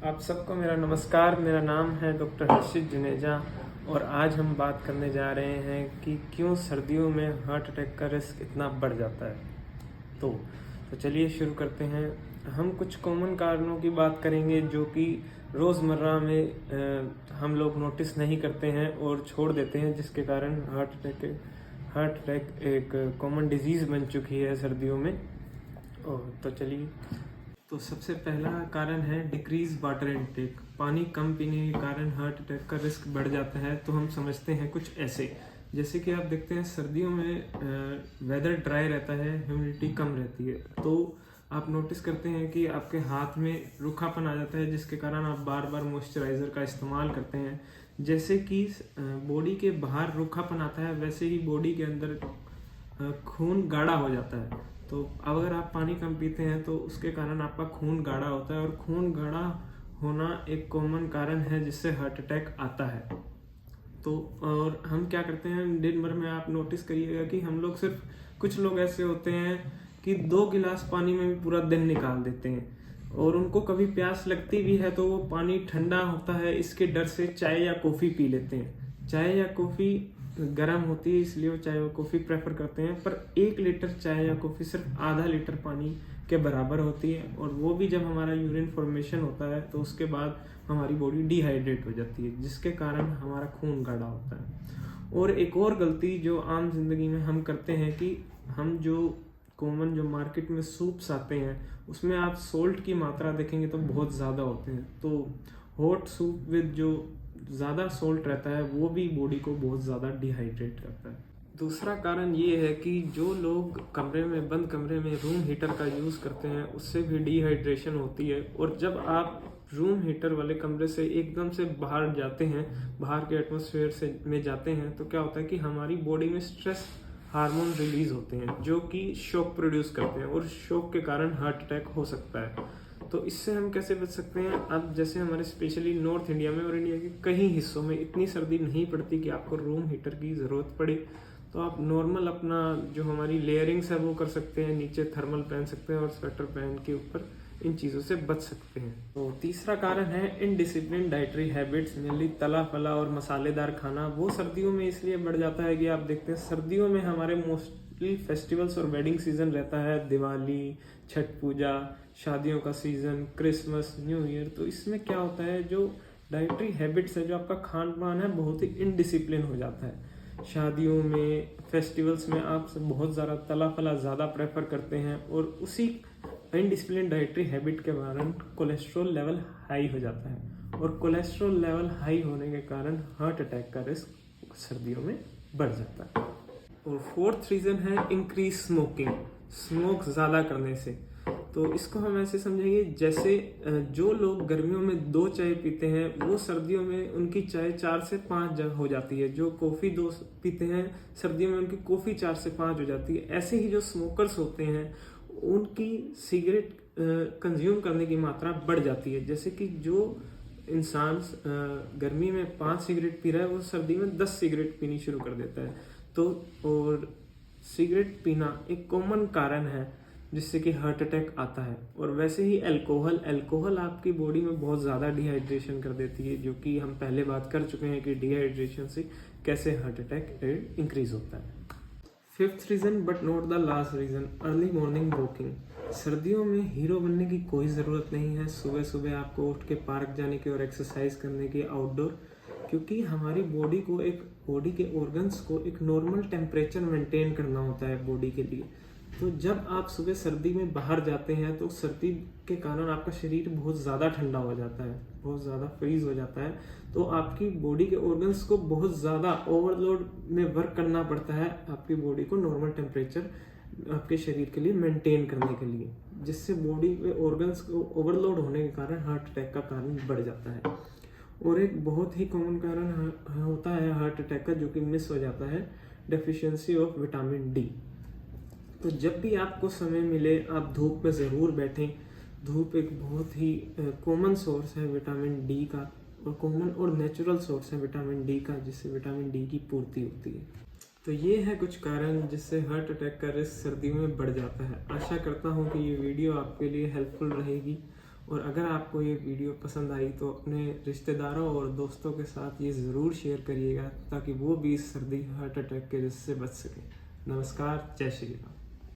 आप सबको मेरा नमस्कार। मेरा नाम है डॉक्टर हर्षित जुनेजा और आज हम बात करने जा रहे हैं कि क्यों सर्दियों में हार्ट अटैक का रिस्क इतना बढ़ जाता है। तो चलिए शुरू करते हैं। हम कुछ कॉमन कारणों की बात करेंगे जो कि रोज़मर्रा में हम लोग नोटिस नहीं करते हैं और छोड़ देते हैं, जिसके कारण हार्ट अटैक एक कॉमन डिजीज़ बन चुकी है सर्दियों में। तो चलिए, तो सबसे पहला कारण है डिक्रीज वाटर इनटेक। पानी कम पीने के कारण हार्ट अटैक का रिस्क बढ़ जाता है। तो हम समझते हैं कुछ ऐसे, जैसे कि आप देखते हैं सर्दियों में वेदर ड्राई रहता है, ह्यूमिडिटी कम रहती है, तो आप नोटिस करते हैं कि आपके हाथ में रूखापन आ जाता है, जिसके कारण आप बार बार मॉइस्चराइज़र का इस्तेमाल करते हैं। जैसे कि बॉडी के बाहर रूखापन आता है, वैसे ही बॉडी के अंदर खून गाढ़ा हो जाता है। तो अगर आप पानी कम पीते हैं तो उसके कारण आपका खून गाढ़ा होता है, और खून गाढ़ा होना एक कॉमन कारण है जिससे हार्ट अटैक आता है। तो और हम क्या करते हैं दिन भर में, आप नोटिस करिएगा कि हम लोग सिर्फ, कुछ लोग ऐसे होते हैं कि 2 गिलास पानी में भी पूरा दिन निकाल देते हैं, और उनको कभी प्यास लगती भी है तो वो पानी ठंडा होता है इसके डर से चाय या कॉफ़ी पी लेते हैं। चाय या कॉफ़ी गर्म होती है, इसलिए वो चाय और कॉफ़ी प्रेफर करते हैं, पर 1 लीटर चाय या कॉफ़ी सिर्फ आधा लीटर पानी के बराबर होती है, और वो भी जब हमारा यूरिन फॉर्मेशन होता है तो उसके बाद हमारी बॉडी डिहाइड्रेट हो जाती है, जिसके कारण हमारा खून गाढ़ा होता है। और एक और गलती जो आम जिंदगी में हम करते हैं कि हम जो मार्केट में सूप्स आते हैं उसमें आप सोल्ट की मात्रा देखेंगे तो बहुत ज़्यादा होते हैं। तो हॉट सूप विद जो ज़्यादा सोल्ट रहता है वो भी बॉडी को बहुत ज़्यादा डिहाइड्रेट करता है। दूसरा कारण ये है कि जो लोग बंद कमरे में रूम हीटर का यूज़ करते हैं उससे भी डिहाइड्रेशन होती है। और जब आप रूम हीटर वाले कमरे से एकदम से बाहर जाते हैं, बाहर के एटमॉस्फेयर में जाते हैं, तो क्या होता है कि हमारी बॉडी में स्ट्रेस हार्मोन रिलीज होते हैं जो कि शॉक प्रोड्यूस करते हैं, और शॉक के कारण हार्ट अटैक हो सकता है। तो इससे हम कैसे बच सकते हैं? अब जैसे हमारे स्पेशली नॉर्थ इंडिया में और इंडिया के कई हिस्सों में इतनी सर्दी नहीं पड़ती कि आपको रूम हीटर की ज़रूरत पड़े, तो आप नॉर्मल अपना जो हमारी लेयरिंग्स है वो कर सकते हैं, नीचे थर्मल पहन सकते हैं और स्वेटर पहन के ऊपर इन चीज़ों से बच सकते हैं। तो तीसरा कारण है इनडिसिप्लिन डाइटरी हैबिट्स, मेनली तला फला और मसालेदार खाना। वो सर्दियों में इसलिए बढ़ जाता है कि आप देखते हैं सर्दियों में हमारे मोस्टली फेस्टिवल्स और वेडिंग सीजन रहता है, दिवाली, छठ पूजा, शादियों का सीजन, क्रिसमस, न्यू ईयर। तो इसमें क्या होता है, जो डाइटरी हैबिट्स है, जो आपका खान पान है, बहुत ही इनडिसिप्लिन हो जाता है। शादियों में, फेस्टिवल्स में आप बहुत ज़्यादा तला फला ज़्यादा प्रेफर करते हैं, और उसी इनडिसिप्लिन डाइटरी हैबिट के कारण कोलेस्ट्रॉल लेवल हाई हो जाता है, और कोलेस्ट्रॉल लेवल हाई होने के कारण हार्ट अटैक का रिस्क सर्दियों में बढ़ जाता है। और फोर्थ रीज़न है इंक्रीज स्मोकिंग, स्मोक ज़्यादा करने से। तो इसको हम ऐसे समझेंगे, जैसे जो लोग गर्मियों में 2 चाय पीते हैं वो सर्दियों में उनकी चाय 4 से 5 हो जाती है। जो कॉफ़ी 2 पीते हैं सर्दियों में उनकी कॉफ़ी 4 से 5 हो जाती है। ऐसे ही जो स्मोकर्स होते हैं उनकी सिगरेट कंज्यूम करने की मात्रा बढ़ जाती है। जैसे कि जो इंसान गर्मी में 5 सिगरेट पी रहा है वो सर्दी में 10 सिगरेट पीनी शुरू कर देता है। तो और सिगरेट पीना एक कॉमन कारण है जिससे कि हार्ट अटैक आता है। और वैसे ही अल्कोहल आपकी बॉडी में बहुत ज़्यादा डिहाइड्रेशन कर देती है, जो कि हम पहले बात कर चुके हैं कि डिहाइड्रेशन से कैसे हार्ट अटैक इंक्रीज होता है। Fifth reason but not the last reason, early morning walking. सर्दियों में हीरो बनने की कोई ज़रूरत नहीं है सुबह सुबह आपको उठ के पार्क जाने की और एक्सरसाइज करने की आउटडोर, क्योंकि हमारी बॉडी के ऑर्गन्स को एक नॉर्मल टेम्परेचर मेंटेन करना होता है बॉडी के लिए। तो जब आप सुबह सर्दी में बाहर जाते हैं तो सर्दी के कारण आपका शरीर बहुत ज़्यादा ठंडा हो जाता है, बहुत ज़्यादा फ्रीज हो जाता है। तो आपकी बॉडी के ऑर्गन्स को बहुत ज़्यादा ओवरलोड में वर्क करना पड़ता है आपकी बॉडी को नॉर्मल टेम्परेचर आपके शरीर के लिए मेंटेन करने के लिए, जिससे बॉडी में ऑर्गन्स को ओवरलोड होने के कारण हार्ट अटैक का कारण बढ़ जाता है। और एक बहुत ही कॉमन कारण होता है हार्ट अटैक का, जो कि मिस हो जाता है, डेफिशिएंसी ऑफ विटामिन डी। तो जब भी आपको समय मिले आप धूप में ज़रूर बैठें। धूप एक बहुत ही कॉमन सोर्स है विटामिन डी का, और कॉमन और नेचुरल सोर्स है विटामिन डी का, जिससे विटामिन डी की पूर्ति होती है। तो ये है कुछ कारण जिससे हार्ट अटैक का रिस्क सर्दियों में बढ़ जाता है। आशा करता हूँ कि ये वीडियो आपके लिए हेल्पफुल रहेगी, और अगर आपको ये वीडियो पसंद आई तो अपने रिश्तेदारों और दोस्तों के साथ ये ज़रूर शेयर करिएगा ताकि वो भी इस सर्दी हार्ट अटैक के रिस्क से बच सकें। नमस्कार, जय श्री राम।